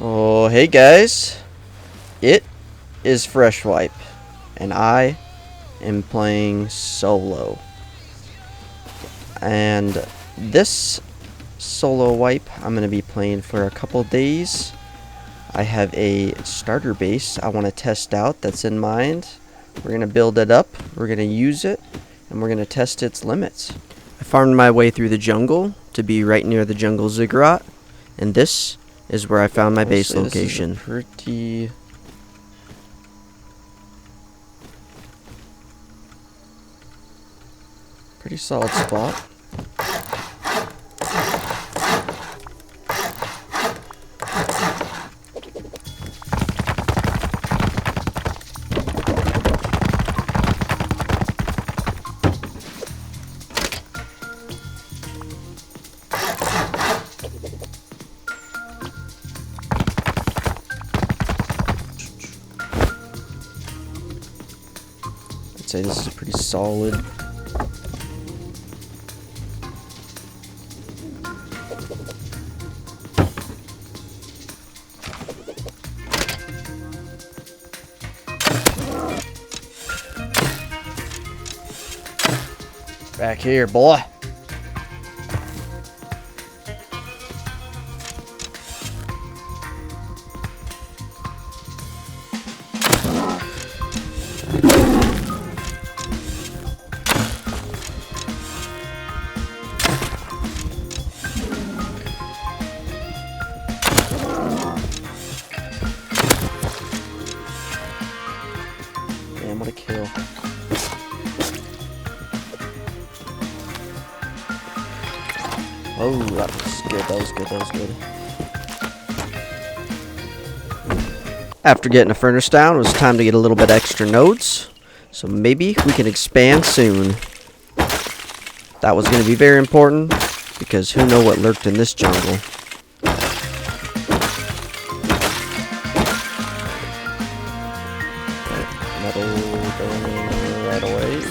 Oh, hey guys, it is Fresh Wipe, and I am playing solo. And this solo wipe, I'm going to be playing for a couple days. I have a starter base I want to test out that's in mind. We're going to build it up, we're going to use it, and we're going to test its limits. I farmed my way through the jungle to be right near the jungle ziggurat, and this is where I found my base location. This is a pretty solid spot. I'd say this is pretty solid. Back here, boy. Damn, what a kill. Oh, that was good, that was good, that was good. After getting a furnace down, it was time to get a little bit extra nodes. So maybe we can expand soon. That was going to be very important, because who knows what lurked in this jungle. Metal going in right away.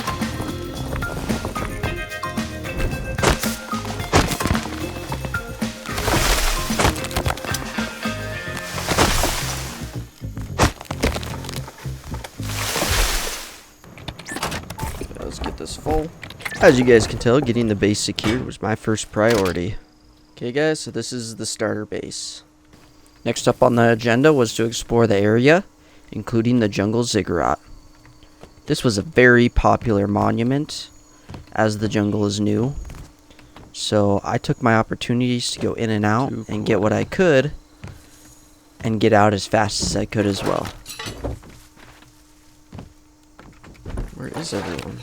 Let's get this full. As you guys can tell, getting the base secured was my first priority. Okay guys, so this is the starter base. Next up on the agenda was to explore the area, including the jungle ziggurat. This was a very popular monument, as the jungle is new. So I took my opportunities to go in and out and get what I could, and get out as fast as I could as well. Where is everyone?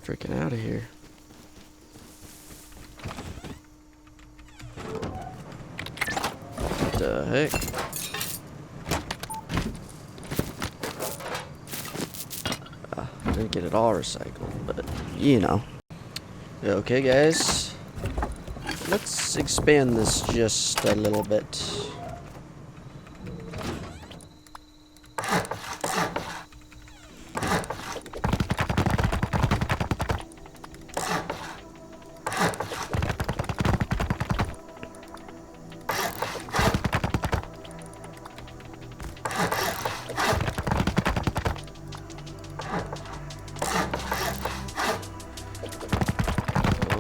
Freaking out of here. What the heck? I didn't get it all recycled, but you know. Okay, guys. Let's expand this just a little bit.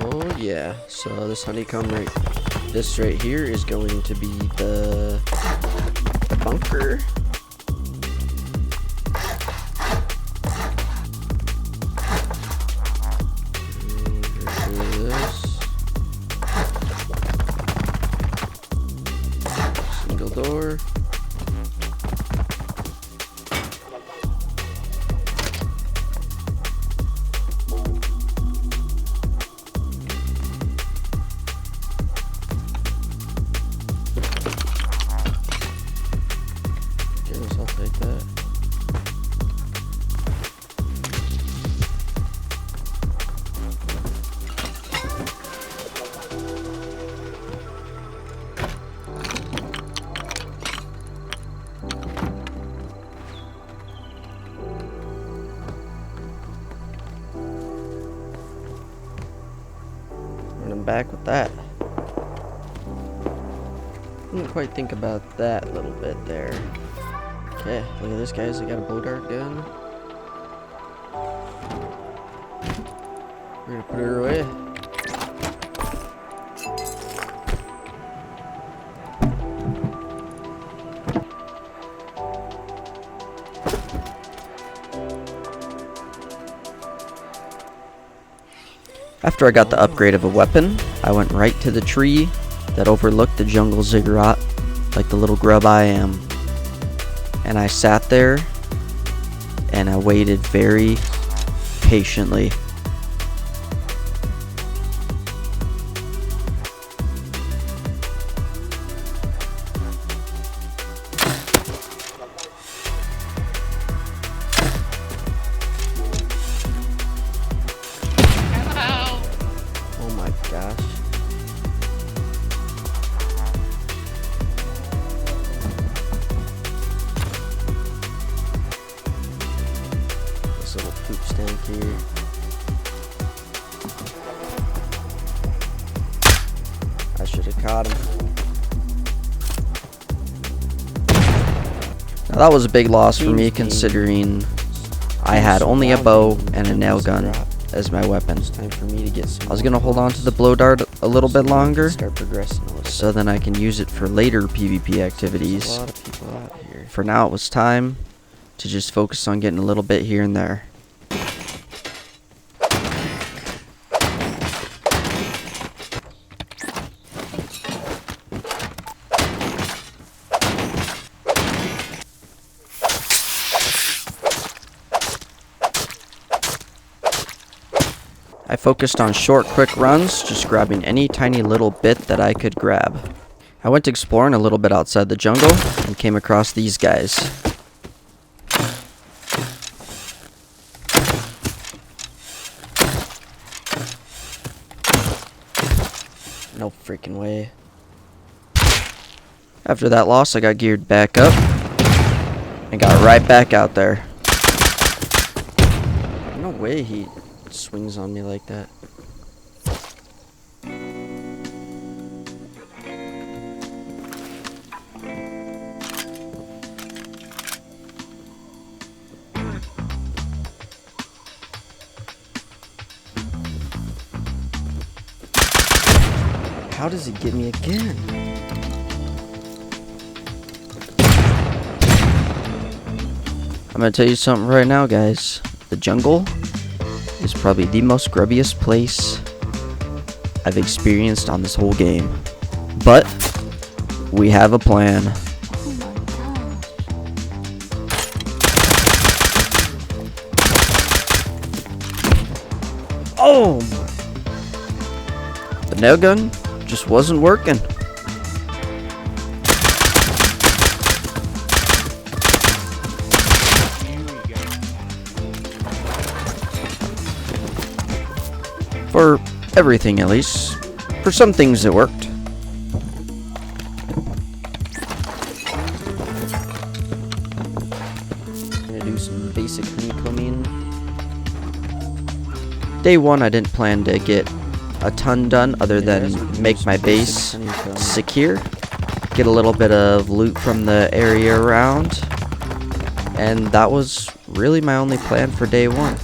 Oh yeah, so this honeycomb this right here is going to be the bunker. Single door. Like that. And I'm back with that. Didn't quite think about that little bit there. Okay, look at this, guys. I got a blow dart gun. We're gonna put her away. After I got the upgrade of a weapon, I went right to the tree that overlooked the jungle ziggurat, like the little grub I am. And I sat there and I waited very patiently. Oh my gosh. Little poop stank here. I should have caught him. Now that was a big loss for me, considering I had only a bow and a nail gun as my weapon. Time for me to get some. I was gonna hold on to the blow dart a little bit longer, start progressing a little so then I can use it for later PvP activities. A lot of people out here. For now, it was time to just focus on getting a little bit here and there. I focused on short, quick runs, just grabbing any tiny little bit that I could grab. I went exploring a little bit outside the jungle and came across these guys. No freaking way. After that loss, I got geared back up and got right back out there. No way he swings on me like that. How does he get me again? I'm gonna tell you something right now, guys. The jungle is probably the most grubbiest place I've experienced on this whole game. But we have a plan. Oh! The nail gun just wasn't working. For everything, at least. For some things, it worked. I'm gonna do some basic honeycombing. Day one, I didn't plan to get a ton done other than make my base secure, get a little bit of loot from the area around, and that was really my only plan for day one.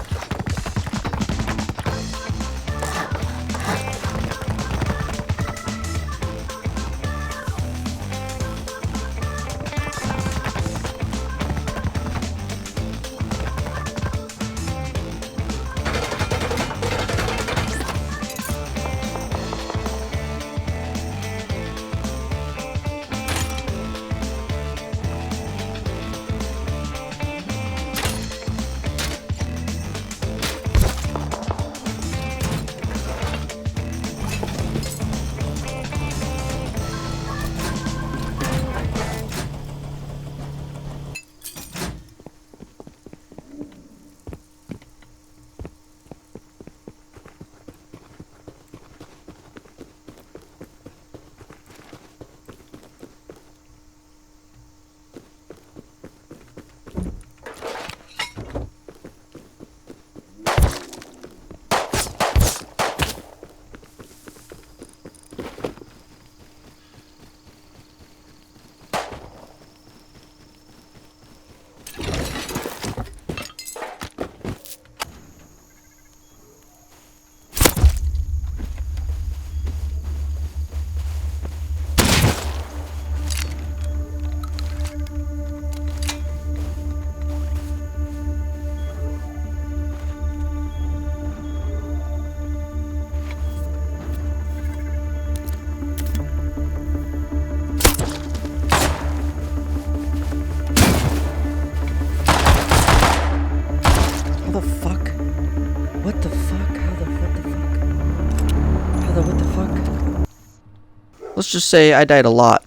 Let's just say I died a lot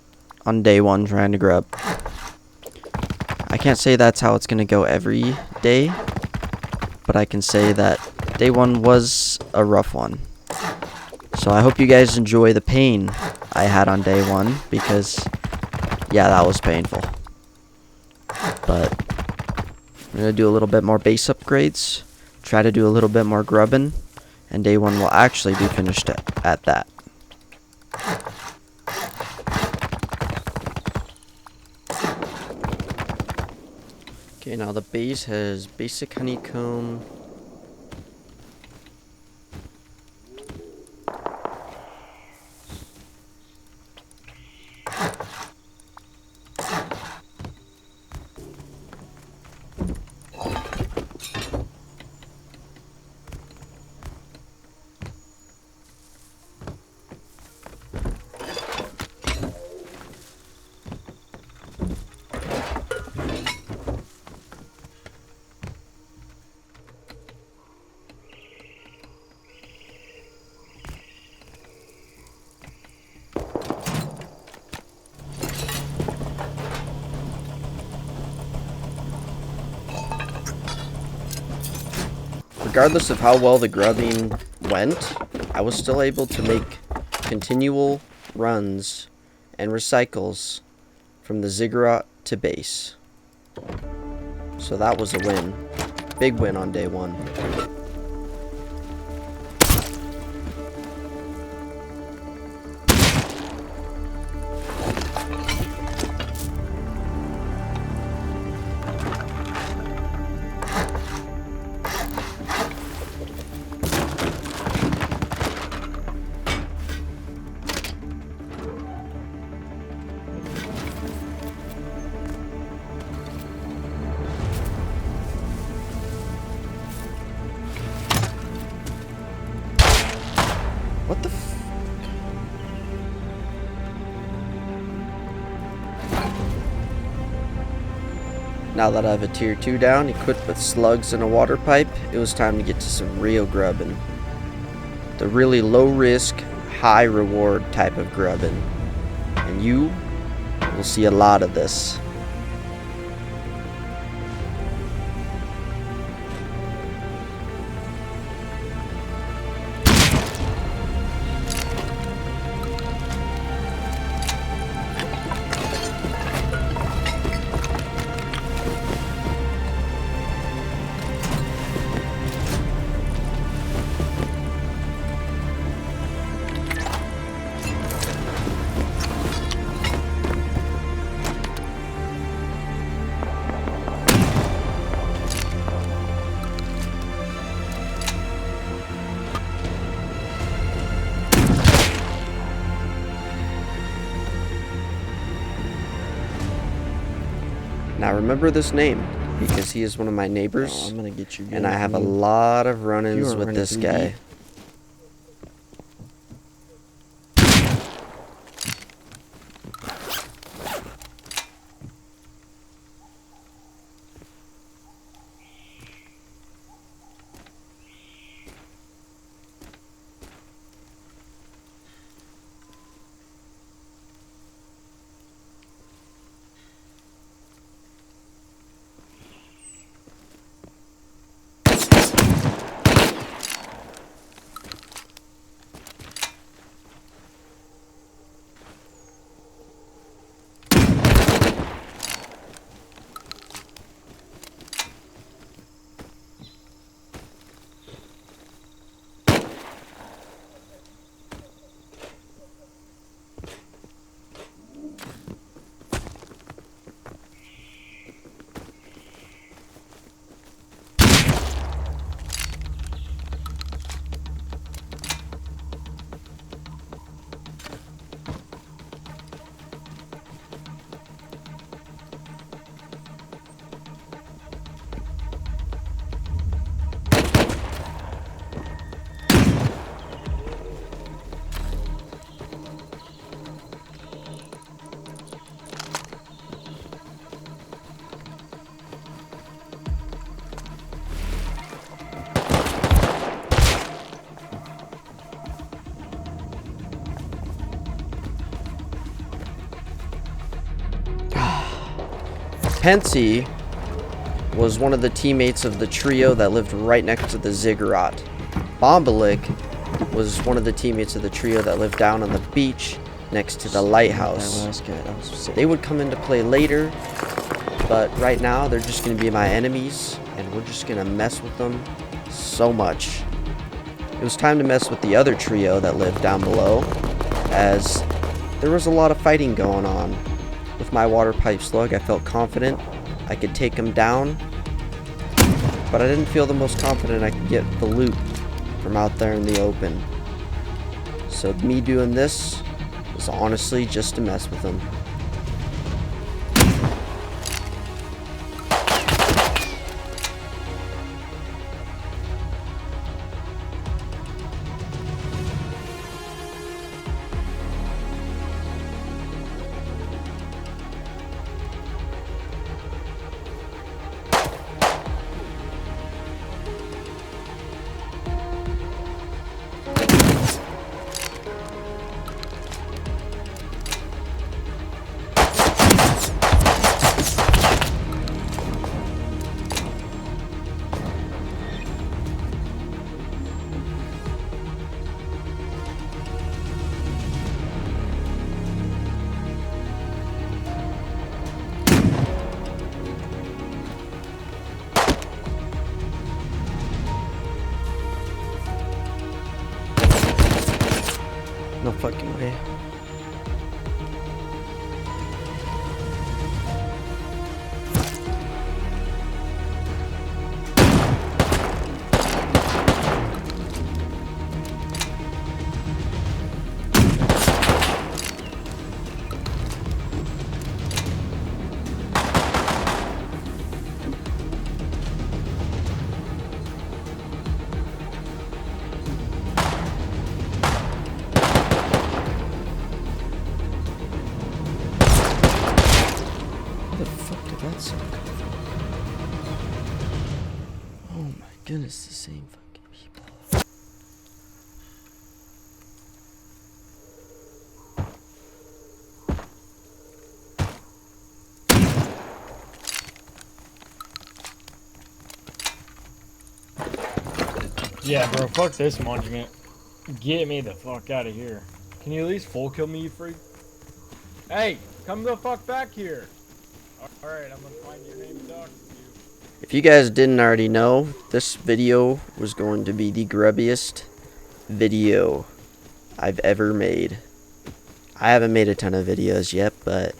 on day one trying to grub. I can't say that's how it's gonna go every day, but I can say that day one was a rough one. So I hope you guys enjoy the pain I had on day one, because yeah, that was painful. But I'm gonna do a little bit more base upgrades, try to do a little bit more grubbing, and day one will actually be finished at that. Okay, now the base has basic honeycomb. Regardless of how well the grubbing went, I was still able to make continual runs and recycles from the ziggurat to base. So that was a win. Big win on day 1. What the f... Now that I have a tier 2 down, equipped with slugs and a water pipe, it was time to get to some real grubbing. The really low risk, high reward type of grubbing. And you will see a lot of this. Now remember this name, because he is one of my neighbors, I'm gonna get you, and I have a lot of run-ins with this 3D. guy. Pensy was one of the teammates of the trio that lived right next to the ziggurat. Bombalik was one of the teammates of the trio that lived down on the beach next to the lighthouse. They would come into play later, but right now they're just going to be my enemies, and we're just going to mess with them so much. It was time to mess with the other trio that lived down below, as there was a lot of fighting going on. With my water pipe slug, I felt confident I could take them down, but I didn't feel the most confident I could get the loot from out there in the open. So me doing this was honestly just to mess with them. No fucking way. Where the fuck did that sound come from? Oh my goodness, the same fucking people. Yeah, bro, fuck this monument. Get me the fuck out of here. Can you at least full kill me, you freak? Hey, come the fuck back here. Alright, I'm gonna find your name, talk to you. If you guys didn't already know, this video was going to be the grubbiest video I've ever made. I haven't made a ton of videos yet, but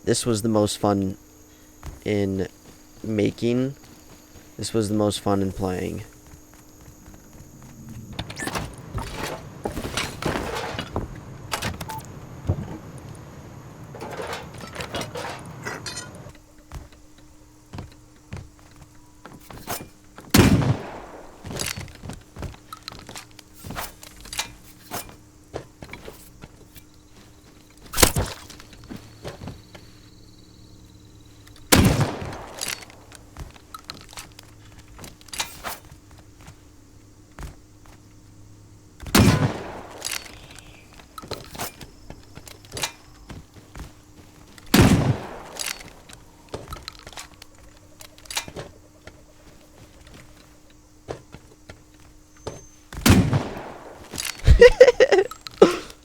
this was the most fun in making. This was the most fun in playing.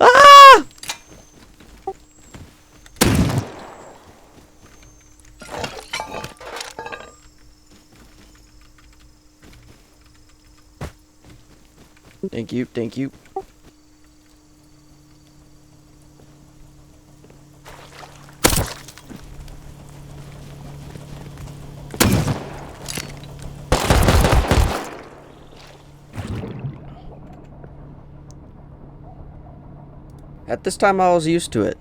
Ah! Thank you, thank you. At this time, I was used to it.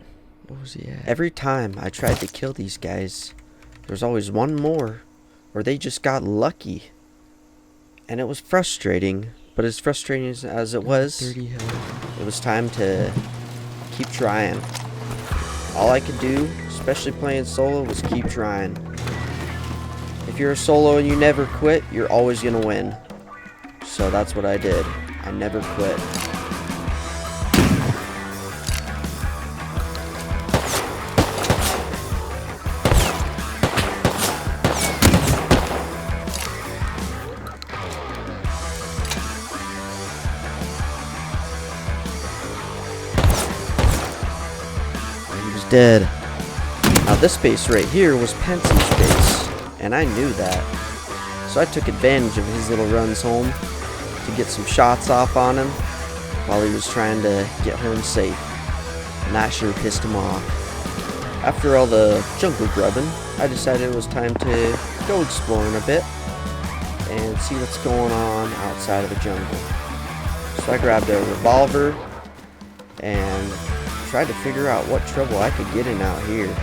What was he at? Every time I tried to kill these guys, there was always one more, or they just got lucky. And it was frustrating, but as frustrating as it was, it was time to keep trying. All I could do, especially playing solo, was keep trying. If you're a solo and you never quit, you're always gonna win. So that's what I did. I never quit. Dead. Now this base right here was Penson's base, and I knew that. So I took advantage of his little runs home to get some shots off on him while he was trying to get home safe. And that sure pissed him off. After all the jungle grubbing, I decided it was time to go exploring a bit and see what's going on outside of the jungle. So I grabbed a revolver and tried to figure out what trouble I could get in out here.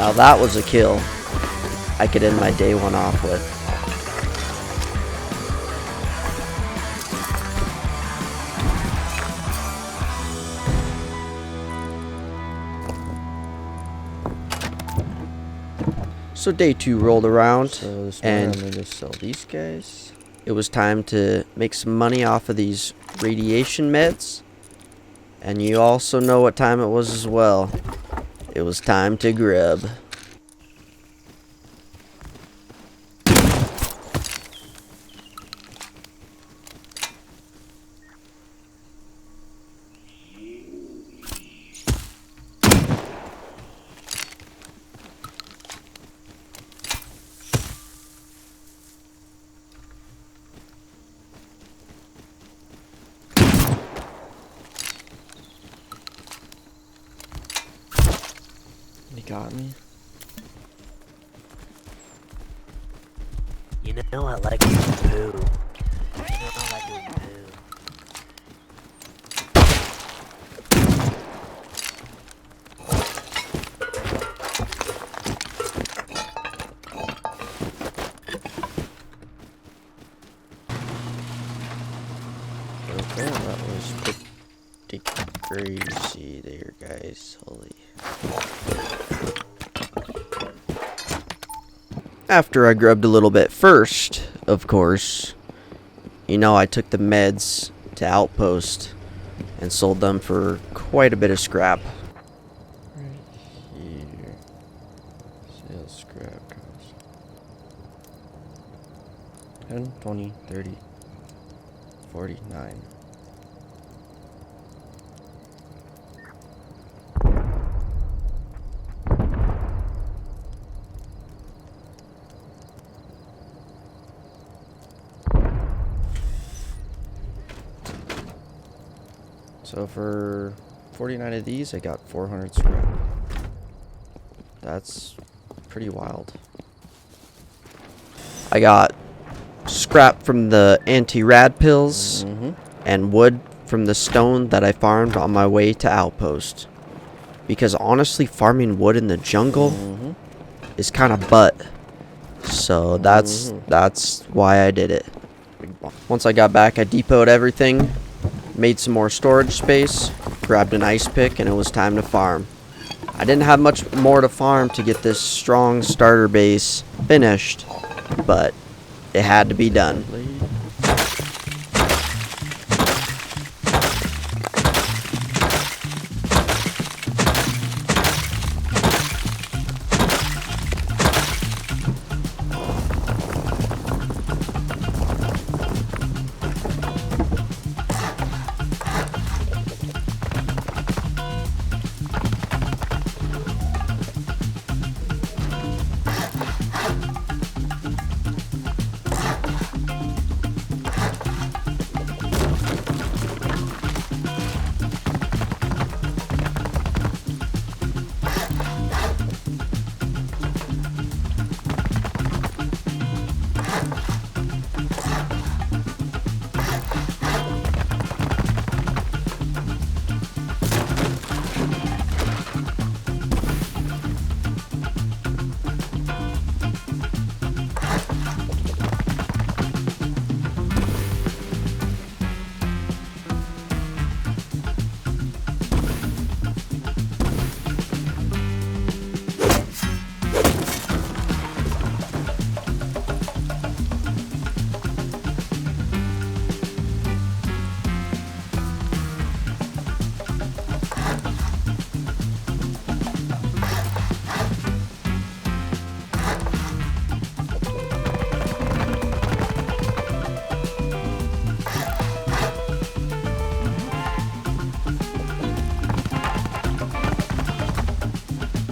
Now that was a kill I could end my day one off with. So day 2 rolled around, and I'm gonna sell these guys. It was time to make some money off of these radiation meds. And you also know what time it was as well. It was time to grub. He got me. You know I like doing poo. You know I like doing poo. Okay, that was pretty crazy there, guys. Holy. After I grubbed a little bit first, of course, you know, I took the meds to Outpost and sold them for quite a bit of scrap. Right here. Sales scrap cost 10, 20, 30, 49. So for 49 of these, I got 400 scrap. That's pretty wild. I got scrap from the anti-rad pills and wood from the stone that I farmed on my way to Outpost. Because honestly, farming wood in the jungle is kind of butt. So that's why I did it. Once I got back, I depoted everything. Made some more storage space, grabbed an ice pick, and it was time to farm. I didn't have much more to farm to get this strong starter base finished, but it had to be done.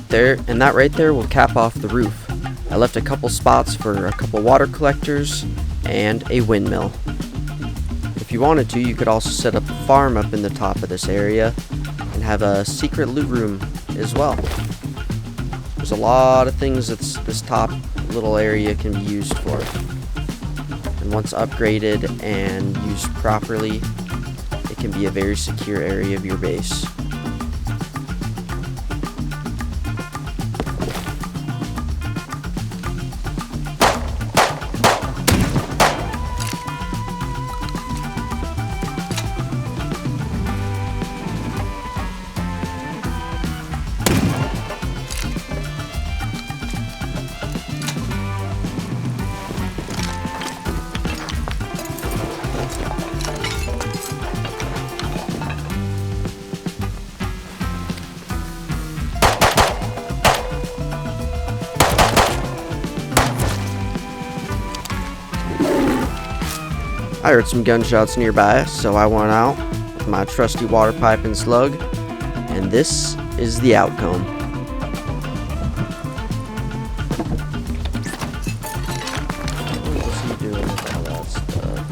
There, and that right there will cap off the roof. I left a couple spots for a couple water collectors and a windmill. If you wanted to, you could also set up a farm up in the top of this area and have a secret loot room as well. There's a lot of things that this top little area can be used for. And once upgraded and used properly, it can be a very secure area of your base. I heard some gunshots nearby, so I went out with my trusty water pipe and slug, and this is the outcome. What was he doing with all that stuff?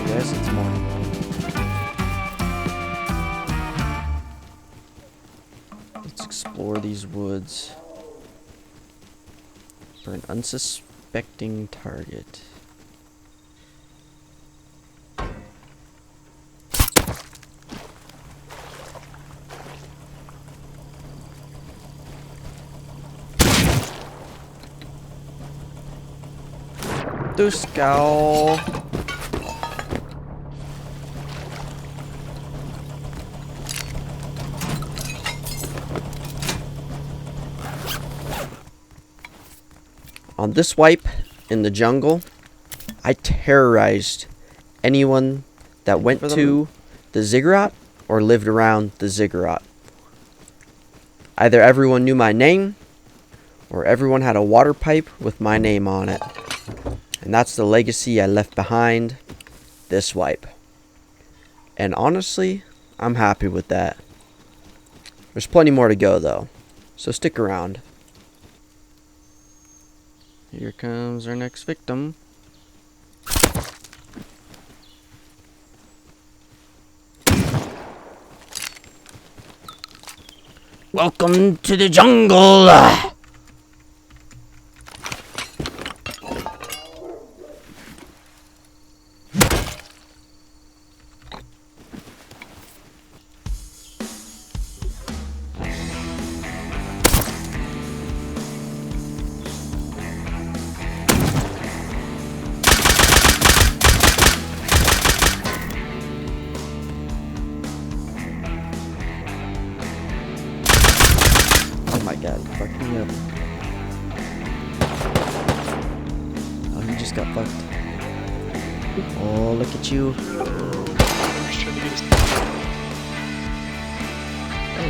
Yes, it's morning. Let's explore these woods for an unsuspecting target. Duskow. On this wipe in the jungle, I terrorized anyone that went to the ziggurat or lived around the ziggurat. Either everyone knew my name or everyone had a water pipe with my name on it. And that's the legacy I left behind this wipe. And honestly, I'm happy with that. There's plenty more to go though, so stick around. Here comes our next victim. Welcome to the jungle! Oh my god, fuck me up. Oh, you just got fucked. Oh, look at you. Oh,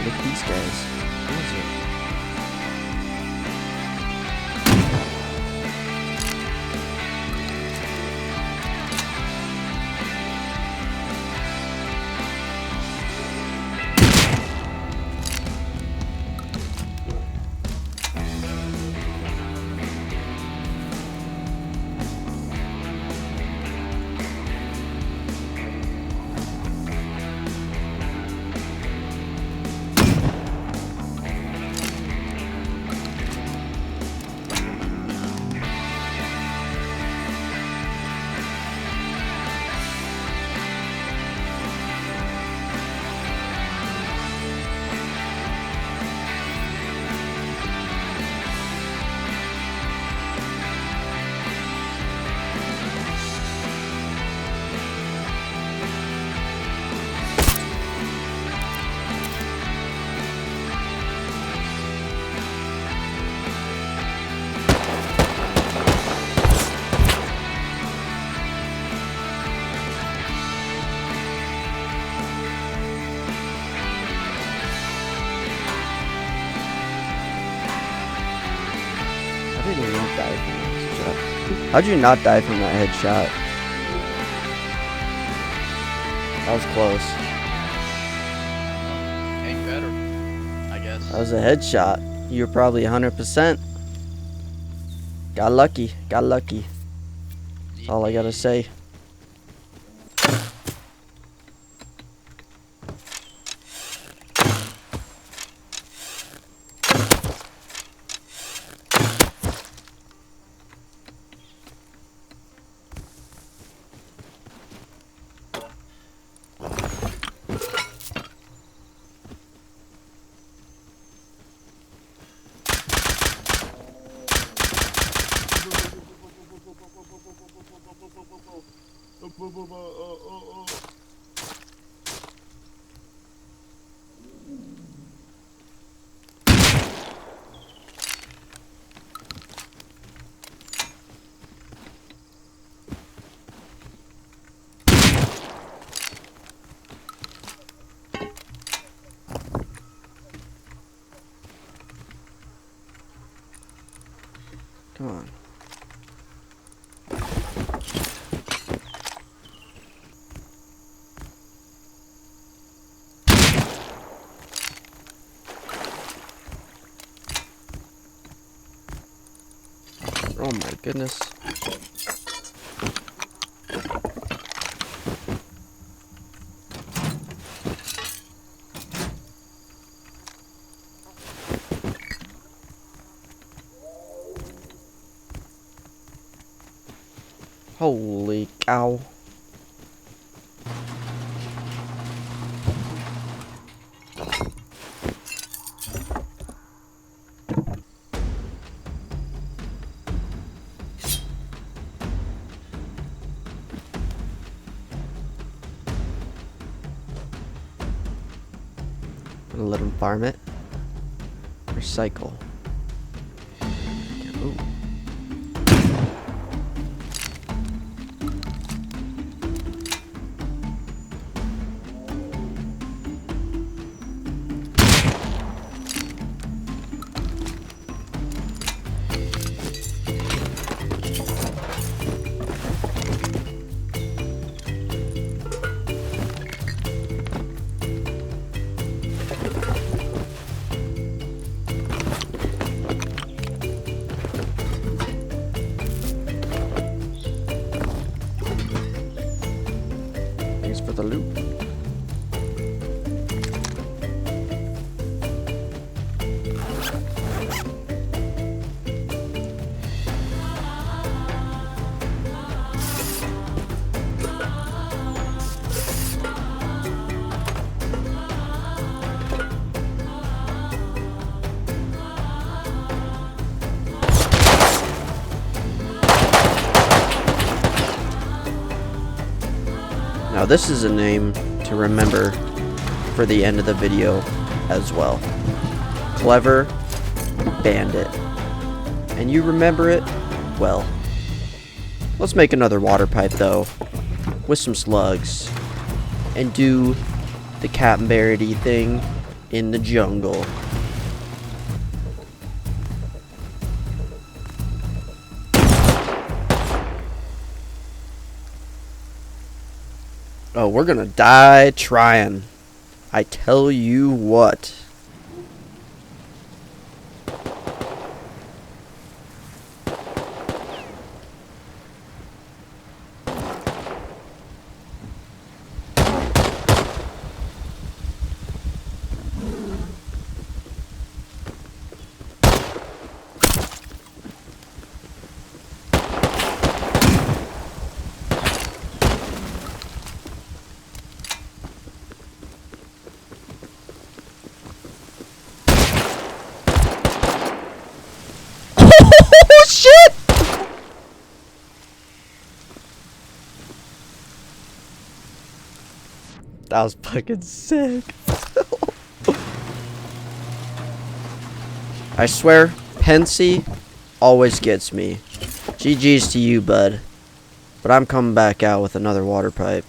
look at these guys. Who is it? did you not die from that headshot? How'd you not die from that headshot? That was close. Ain't better, I guess. That was a headshot. You were probably 100%. Got lucky. Got lucky. That's all I gotta say. Come on. Oh my goodness. Holy cow. I'm gonna let him farm it. Recycle. Ooh. Thanks for the loot. Now this is a name to remember for the end of the video as well. Clever Bandit. And you remember it well. Let's make another water pipe though, with some slugs, and do the CaptBerryD thing in the jungle. Oh, we're gonna die trying. I tell you what. Oh shit! That was fucking sick. I swear, Pensy always gets me. GG's to you, bud. But I'm coming back out with another water pipe.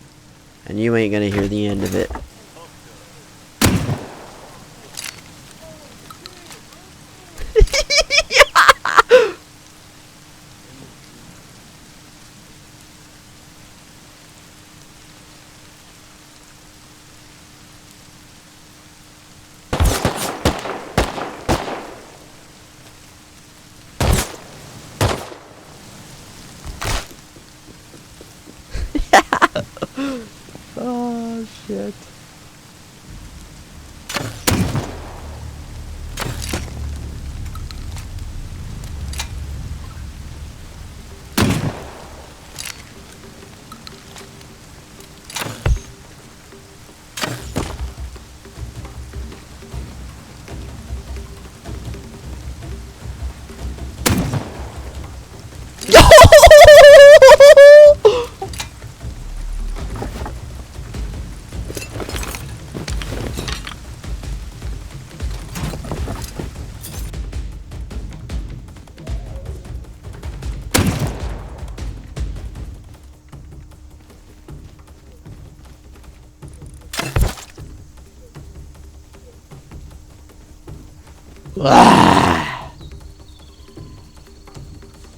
And you ain't gonna hear the end of it.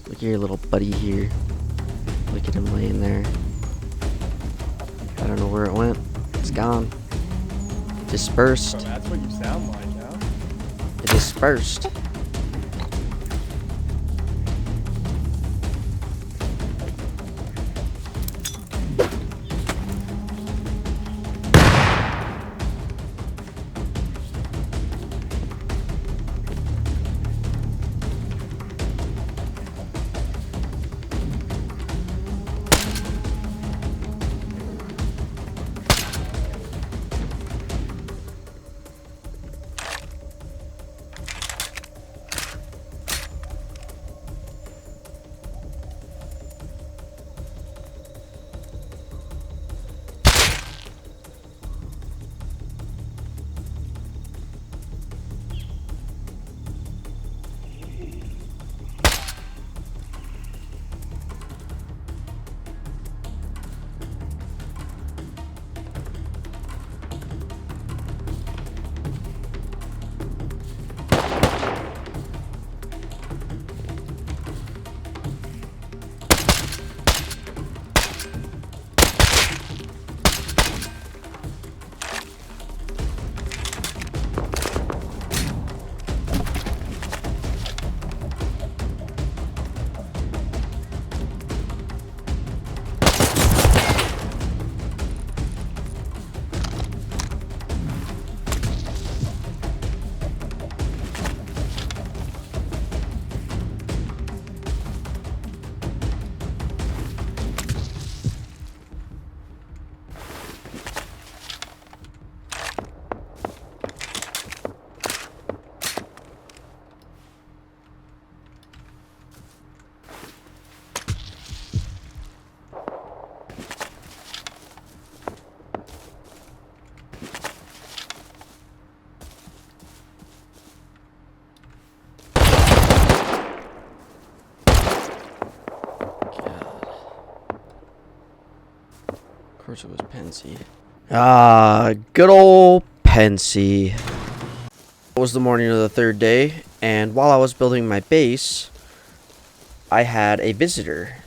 Look at your little buddy here. Look at him laying there. I don't know where it went. It's gone. Dispersed. Bro, that's what you sound like now. It dispersed. Of course it was Pensy. Ah, good old Pensy. It was the morning of the third day, and while I was building my base, I had a visitor.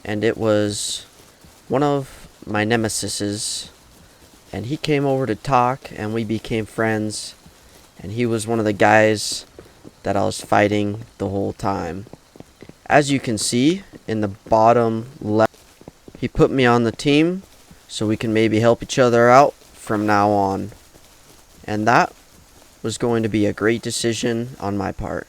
And it was one of my nemesises. And he came over to talk, and we became friends. And he was one of the guys that I was fighting the whole time. As you can see in the bottom left, he put me on the team so we can maybe help each other out from now on. And that was going to be a great decision on my part.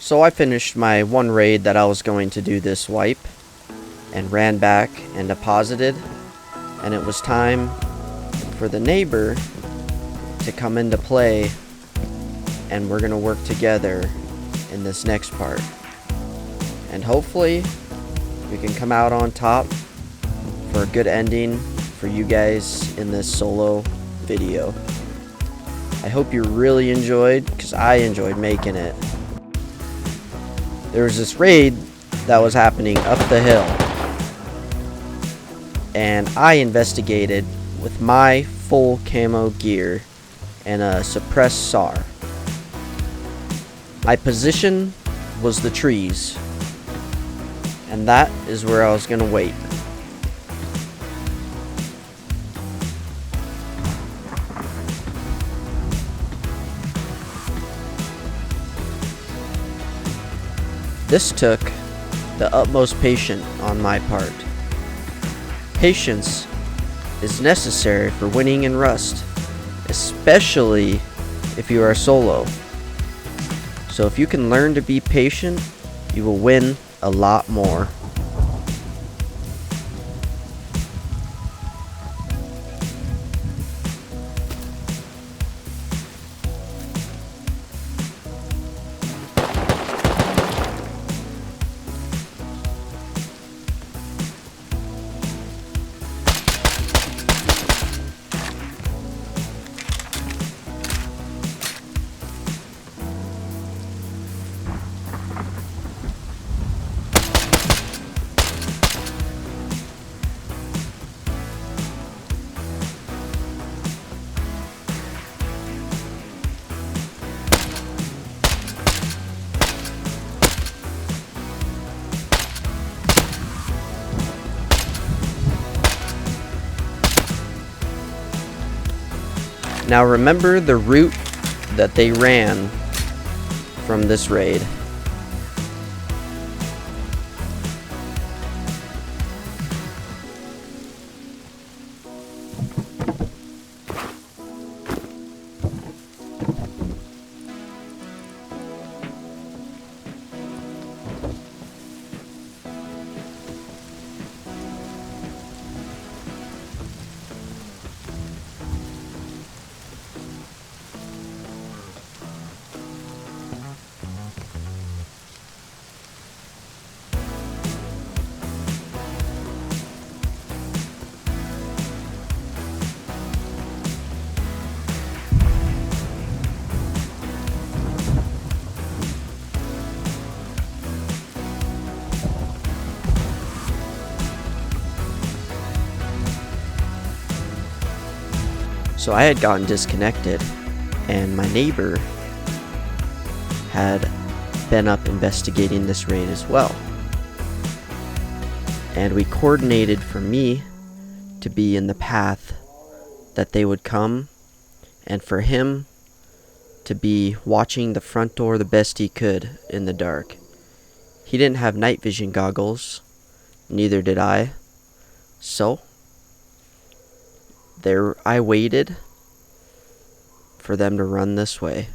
So I finished my one raid that I was going to do this wipe, and ran back and deposited, and it was time for the neighbor to come into play, and we're gonna work together in this next part. And hopefully we can come out on top for a good ending for you guys in this solo video. I hope you really enjoyed, because I enjoyed making it. There was this raid that was happening up the hill, and I investigated with my full camo gear and a suppressed SAR. My position was the trees, and that is where I was gonna wait. This took the utmost patience on my part. Patience is necessary for winning in Rust, especially if you are solo. So if you can learn to be patient, you will win a lot more. Now remember the route that they ran from this raid. So I had gotten disconnected, and my neighbor had been up investigating this raid as well. And we coordinated for me to be in the path that they would come, and for him to be watching the front door the best he could in the dark. He didn't have night vision goggles, neither did I. So there I waited for them to run this way.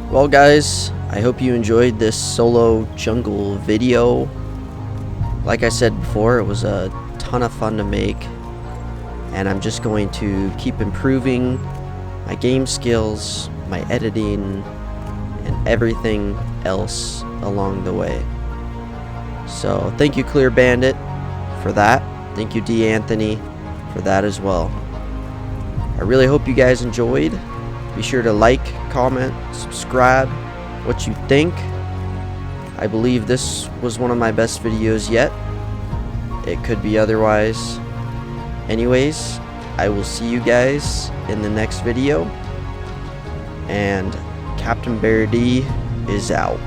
Well, guys, I hope you enjoyed this solo jungle video. Like I said before, it was a ton of fun to make, and I'm just going to keep improving my game skills, my editing, and everything else along the way. So thank you, Clear Bandit, for that. Thank you, D. Anthony, for that as well. I really hope you guys enjoyed. Be sure to like, comment, subscribe, what you think. I believe this was one of my best videos yet. It could be otherwise. Anyways, I will see you guys in the next video. And CaptBerryD is out.